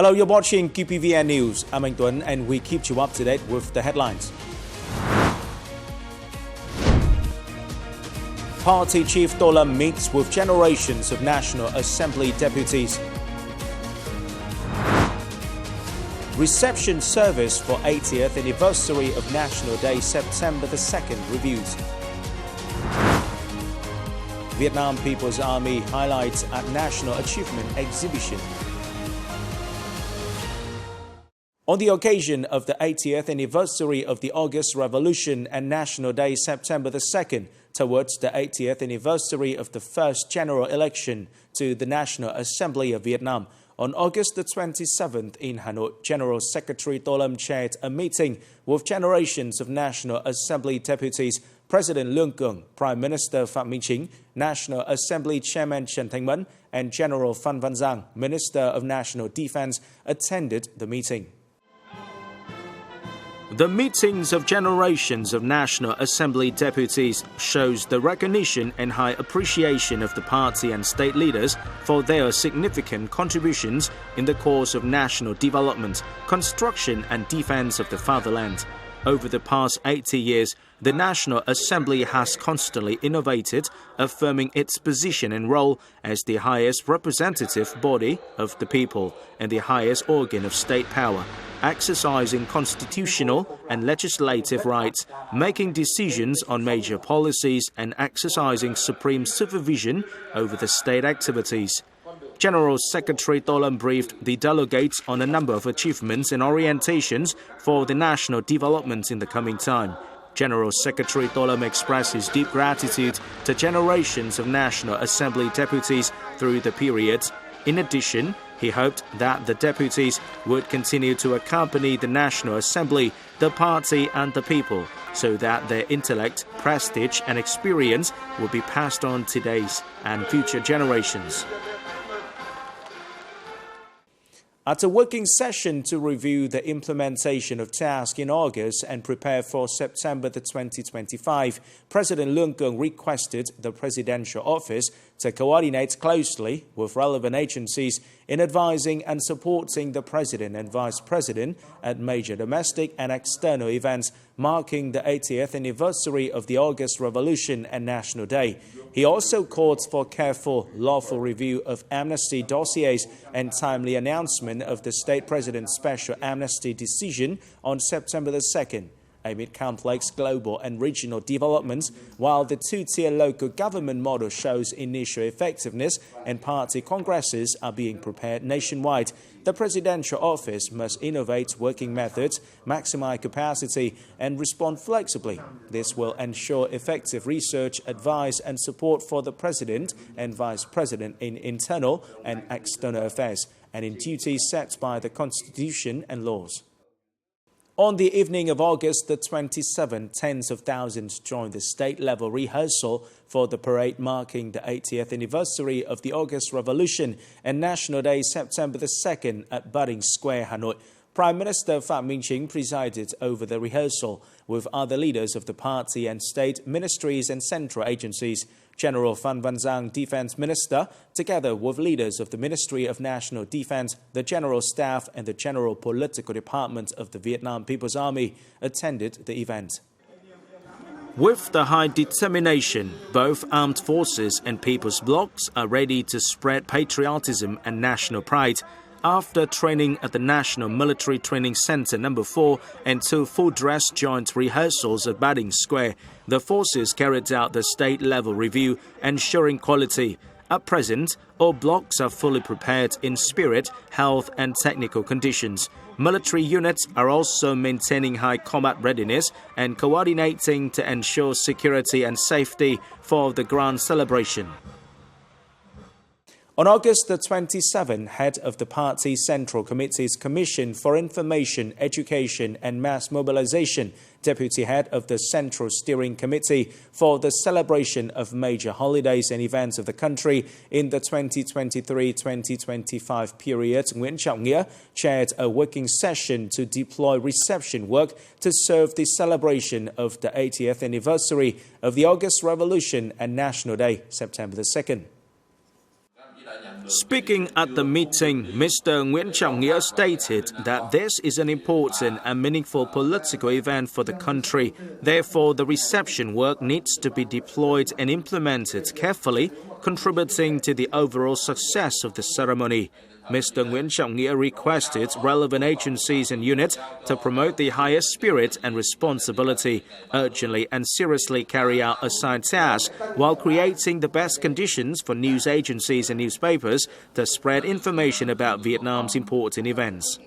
Hello, you're watching QPVN News. I'm Anh Tuấn and we keep you up to date with the headlines. Party Chief Tô Lâm meets with generations of National Assembly deputies. Reception service for 80th anniversary of National Day, September the 2nd, reviews. Vietnam People's Army highlights at National Achievement Exhibition. On the occasion of the 80th anniversary of the August Revolution and National Day, September the 2nd, towards the 80th anniversary of the first general election to the National Assembly of Vietnam, on August the 27th in Hanoi, General Secretary Tô Lâm chaired a meeting with generations of National Assembly deputies. President Lương Cường, Prime Minister Phạm Minh Chính, National Assembly Chairman Trần Thanh Mẫn, and General Phan Văn Giang, Minister of National Defense, attended the meeting. The meetings of generations of National Assembly deputies shows the recognition and high appreciation of the party and state leaders for their significant contributions in the cause of national development, construction and defense of the fatherland. Over the past 80 years, the National Assembly has constantly innovated, affirming its position and role as the highest representative body of the people and the highest organ of state power, exercising constitutional and legislative rights, making decisions on major policies and exercising supreme supervision over the state activities. General Secretary Tô Lâm briefed the delegates on a number of achievements and orientations for the national development in the coming time. General Secretary Tô Lâm expressed his deep gratitude to generations of National Assembly deputies through the period. In addition, he hoped that the deputies would continue to accompany the National Assembly, the party and the people, so that their intellect, prestige and experience will be passed on to today's and future generations. At a working session to review the implementation of tasks in August and prepare for September the 2025, President Lương Cường requested the Presidential Office to coordinate closely with relevant agencies in advising and supporting the President and Vice President at major domestic and external events marking the 80th anniversary of the August Revolution and National Day. He also called for careful, lawful review of amnesty dossiers and timely announcement of the State President's special amnesty decision on September the 2nd. Amid complex global and regional developments, while the two-tier local government model shows initial effectiveness and party congresses are being prepared nationwide, the Presidential Office must innovate working methods, maximize capacity, and respond flexibly. This will ensure effective research, advice, and support for the President and Vice President in internal and external affairs and in duties set by the Constitution and laws. On the evening of August the 27th, tens of thousands joined the state-level rehearsal for the parade marking the 80th anniversary of the August Revolution and National Day, September the 2nd at Budding Square, Hanoi. Prime Minister Phạm Minh Chính presided over the rehearsal with other leaders of the party and state ministries and central agencies. General Phan Văn Giang, Defense Minister, together with leaders of the Ministry of National Defense, the General Staff and the General Political Department of the Vietnam People's Army, attended the event. With the high determination, both armed forces and people's blocs are ready to spread patriotism and national pride. After training at the National Military Training Center No. 4 and 2 full-dress joint rehearsals at Budding Square, the forces carried out the state-level review, ensuring quality. At present, all blocks are fully prepared in spirit, health and technical conditions. Military units are also maintaining high combat readiness and coordinating to ensure security and safety for the grand celebration. On August the 27th, head of the Party Central Committee's Commission for Information, Education and Mass Mobilization, Deputy Head of the Central Steering Committee for the celebration of major holidays and events of the country in the 2023-2025 period, Nguyễn Trọng Nghĩa, chaired a working session to deploy reception work to serve the celebration of the 80th anniversary of the August Revolution and National Day, September the 2nd. Speaking at the meeting, Mr. Nguyễn Trọng Nghĩa stated that this is an important and meaningful political event for the country. Therefore, the reception work needs to be deployed and implemented carefully, contributing to the overall success of the ceremony. Mr. Nguyễn Trọng Nghĩa requested relevant agencies and units to promote the highest spirit and responsibility, urgently and seriously carry out assigned tasks, while creating the best conditions for news agencies and newspapers to spread information about Vietnam's important events.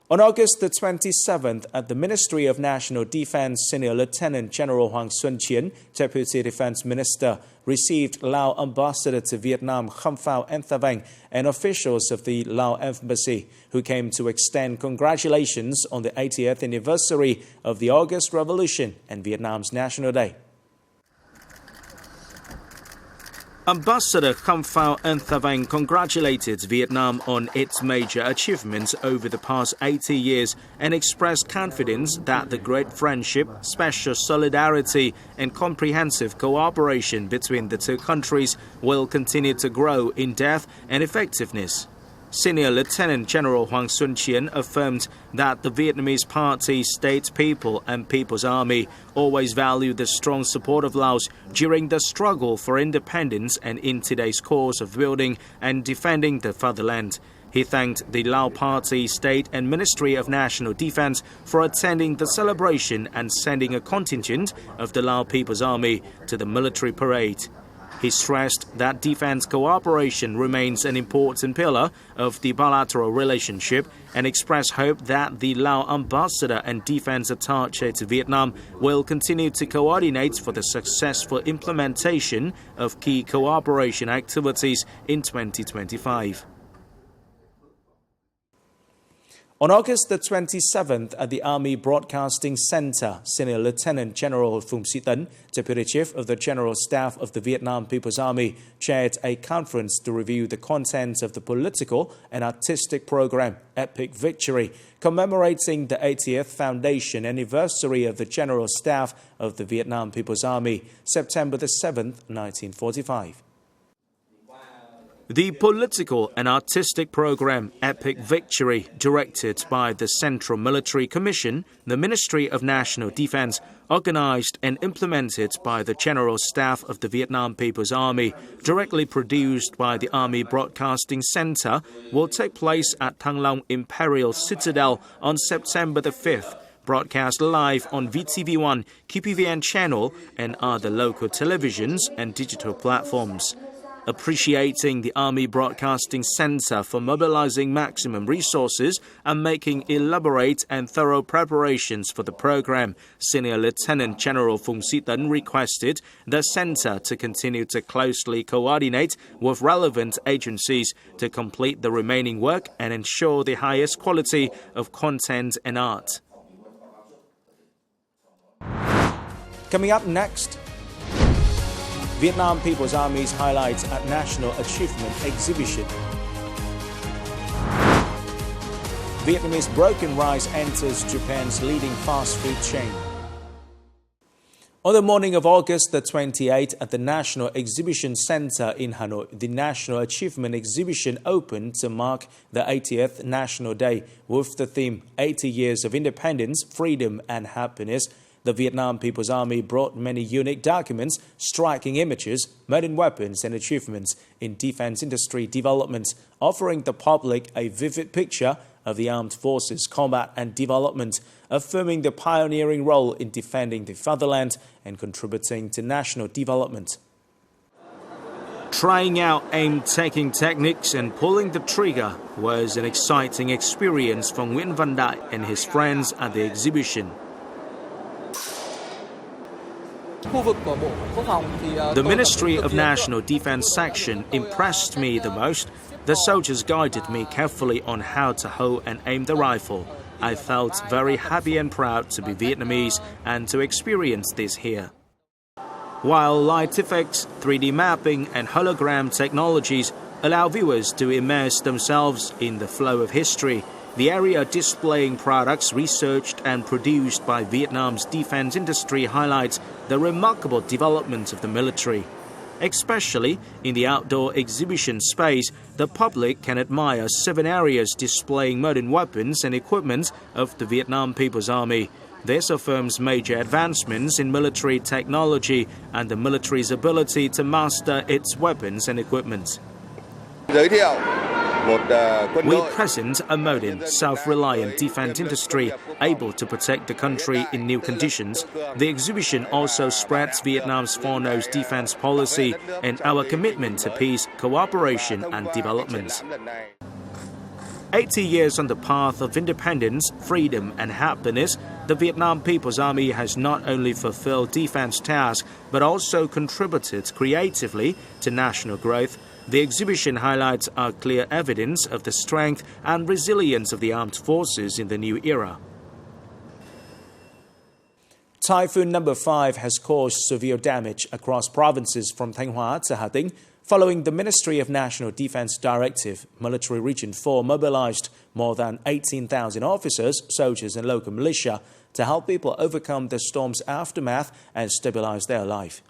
On August the 27th, at the Ministry of National Defense, Senior Lieutenant General Hoàng Xuân Chiến, Deputy Defense Minister, received Lao Ambassador to Vietnam Kham Phao Enthavanh and officials of the Lao Embassy, who came to extend congratulations on the 80th anniversary of the August Revolution and Vietnam's National Day. Ambassador Kham Phao Enthavanh congratulated Vietnam on its major achievements over the past 80 years and expressed confidence that the great friendship, special solidarity and comprehensive cooperation between the two countries will continue to grow in depth and effectiveness. Senior Lieutenant General Hoàng Xuân Chiến affirmed that the Vietnamese Party, State People and People's Army always value the strong support of Laos during the struggle for independence and in today's cause of building and defending the fatherland. He thanked the Lao Party, State and Ministry of National Defense for attending the celebration and sending a contingent of the Lao People's Army to the military parade. He stressed that defense cooperation remains an important pillar of the bilateral relationship and expressed hope that the Lao ambassador and defense attaché to Vietnam will continue to coordinate for the successful implementation of key cooperation activities in 2025. On August the 27th, at the Army Broadcasting Center, Senior Lieutenant General Phùng Sĩ Tấn, Deputy Chief of the General Staff of the Vietnam People's Army, chaired a conference to review the contents of the political and artistic program, Epic Victory, commemorating the 80th foundation anniversary of the General Staff of the Vietnam People's Army, September the 7th, 1945. The political and artistic program Epic Victory, directed by the Central Military Commission, the Ministry of National Defense, organized and implemented by the General Staff of the Vietnam People's Army, directly produced by the Army Broadcasting Center, will take place at Thăng Long Imperial Citadel on September the 5th. Broadcast live on VTV1, QPVN channel and other local televisions and digital platforms. Appreciating the Army Broadcasting Center for mobilizing maximum resources and making elaborate and thorough preparations for the program, Senior Lieutenant General Phùng Sĩ Tấn requested the center to continue to closely coordinate with relevant agencies to complete the remaining work and ensure the highest quality of content and art. Coming up next, Vietnam People's Army's highlights at National Achievement Exhibition. Vietnamese broken rice enters Japan's leading fast food chain. On the morning of August the 28th, at the National Exhibition Center in Hanoi, the National Achievement Exhibition opened to mark the 80th National Day with the theme 80 Years of Independence, Freedom and Happiness. The Vietnam People's Army brought many unique documents, striking images, modern weapons and achievements in defense industry development, offering the public a vivid picture of the armed forces' combat and development, affirming the pioneering role in defending the fatherland and contributing to national development. Trying out aim-taking techniques and pulling the trigger was an exciting experience for Nguyễn Văn Đại and his friends at the exhibition. The Ministry of National Defense section impressed me the most. The soldiers guided me carefully on how to hold and aim the rifle. I felt very happy and proud to be Vietnamese and to experience this here. While light effects, 3D mapping and hologram technologies allow viewers to immerse themselves in the flow of history, the area displaying products researched and produced by Vietnam's defense industry highlights the remarkable development of the military. Especially in the outdoor exhibition space, the public can admire 7 areas displaying modern weapons and equipment of the Vietnam People's Army. This affirms major advancements in military technology and the military's ability to master its weapons and equipment. We present a modern, self-reliant defense industry able to protect the country in new conditions. The exhibition also spreads Vietnam's foremost defense policy and our commitment to peace, cooperation and development. 80 years on the path of independence, freedom and happiness, the Vietnam People's Army has not only fulfilled defense tasks but also contributed creatively to national growth. The exhibition highlights our clear evidence of the strength and resilience of the armed forces in the new era. Typhoon number 5 has caused severe damage across provinces from Thanh Hóa to Hà Tĩnh. Following the Ministry of National Defense directive, Military Region 4 mobilized more than 18,000 officers, soldiers and local militia to help people overcome the storm's aftermath and stabilize their life.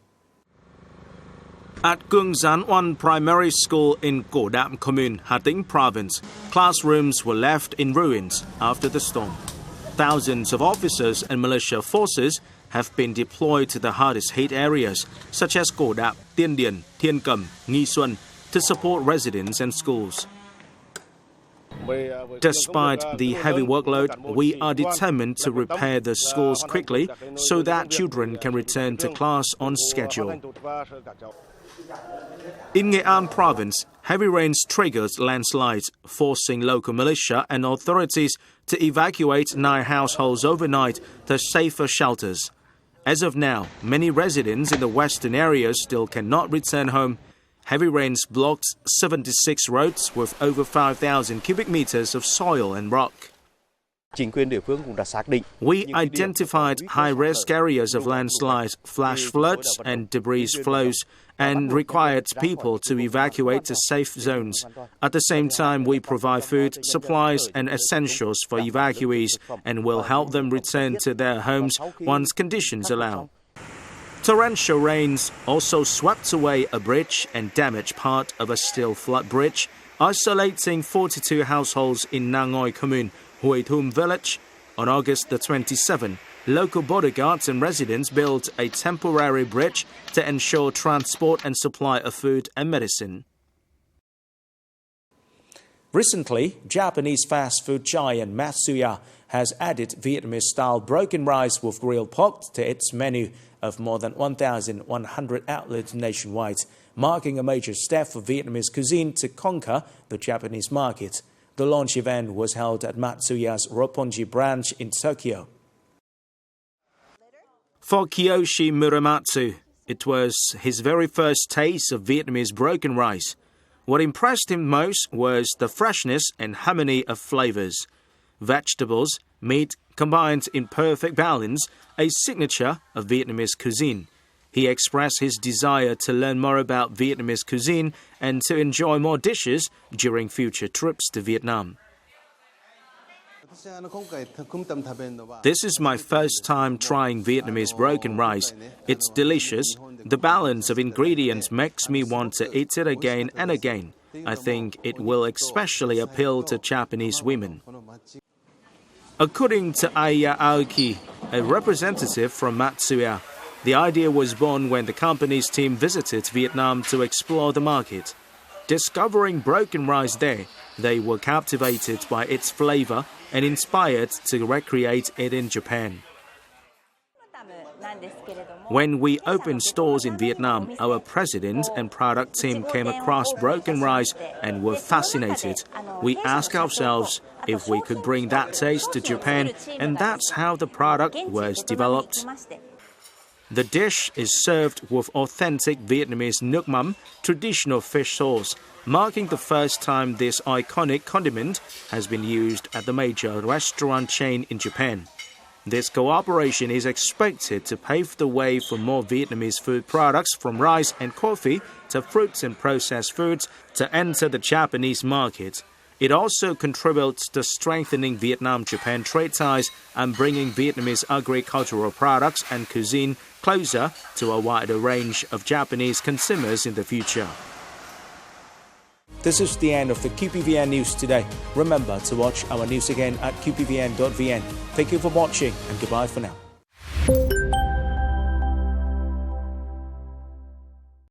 At Cuong Gián 1 Primary School in Co Đạm Commune, Hà Tĩnh Province, classrooms were left in ruins after the storm. Thousands of officers and militia forces have been deployed to the hardest hit areas, such as Co Đạm, Tiên Điển, Thiên Cầm, Nghi Xuân, to support residents and schools. Despite the heavy workload, we are determined to repair the schools quickly so that children can return to class on schedule. In Nghệ An Province, heavy rains triggered landslides, forcing local militia and authorities to evacuate 9 households overnight to safer shelters. As of now, many residents in the western areas still cannot return home. Heavy rains blocked 76 roads with over 5,000 cubic meters of soil and rock. We identified high-risk areas of landslides, flash floods and debris flows and required people to evacuate to safe zones. At the same time, we provide food, supplies and essentials for evacuees and will help them return to their homes once conditions allow. Torrential rains also swept away a bridge and damaged part of a steel flood bridge, isolating 42 households in Nang Ngoi Commune, Hue Thum village. On August the 27th, local bodyguards and residents built a temporary bridge to ensure transport and supply of food and medicine. Recently, Japanese fast food giant Matsuya has added Vietnamese-style broken rice with grilled pork to its menu of more than 1,100 outlets nationwide, marking a major step for Vietnamese cuisine to conquer the Japanese market. The launch event was held at Matsuya's Roppongi branch in Tokyo. For Kiyoshi Muramatsu, it was his very first taste of Vietnamese broken rice. What impressed him most was the freshness and harmony of flavors. Vegetables, meat combined in perfect balance, a signature of Vietnamese cuisine. He expressed his desire to learn more about Vietnamese cuisine and to enjoy more dishes during future trips to Vietnam. This is my first time trying Vietnamese broken rice. It's delicious. The balance of ingredients makes me want to eat it again and again. I think it will especially appeal to Japanese women. According to Aya Aoki, a representative from Matsuya, the idea was born when the company's team visited Vietnam to explore the market. Discovering broken rice there, they were captivated by its flavor and inspired to recreate it in Japan. When we opened stores in Vietnam, our president and product team came across broken rice and were fascinated. We asked ourselves if we could bring that taste to Japan, and that's how the product was developed. The dish is served with authentic Vietnamese nước mắm, traditional fish sauce, marking the first time this iconic condiment has been used at the major restaurant chain in Japan. This cooperation is expected to pave the way for more Vietnamese food products from rice and coffee to fruits and processed foods to enter the Japanese market. It also contributes to strengthening Vietnam-Japan trade ties and bringing Vietnamese agricultural products and cuisine closer to a wider range of Japanese consumers in the future. This is the end of the QPVN News today. Remember to watch our news again at qpvn.vn. Thank you for watching and goodbye for now.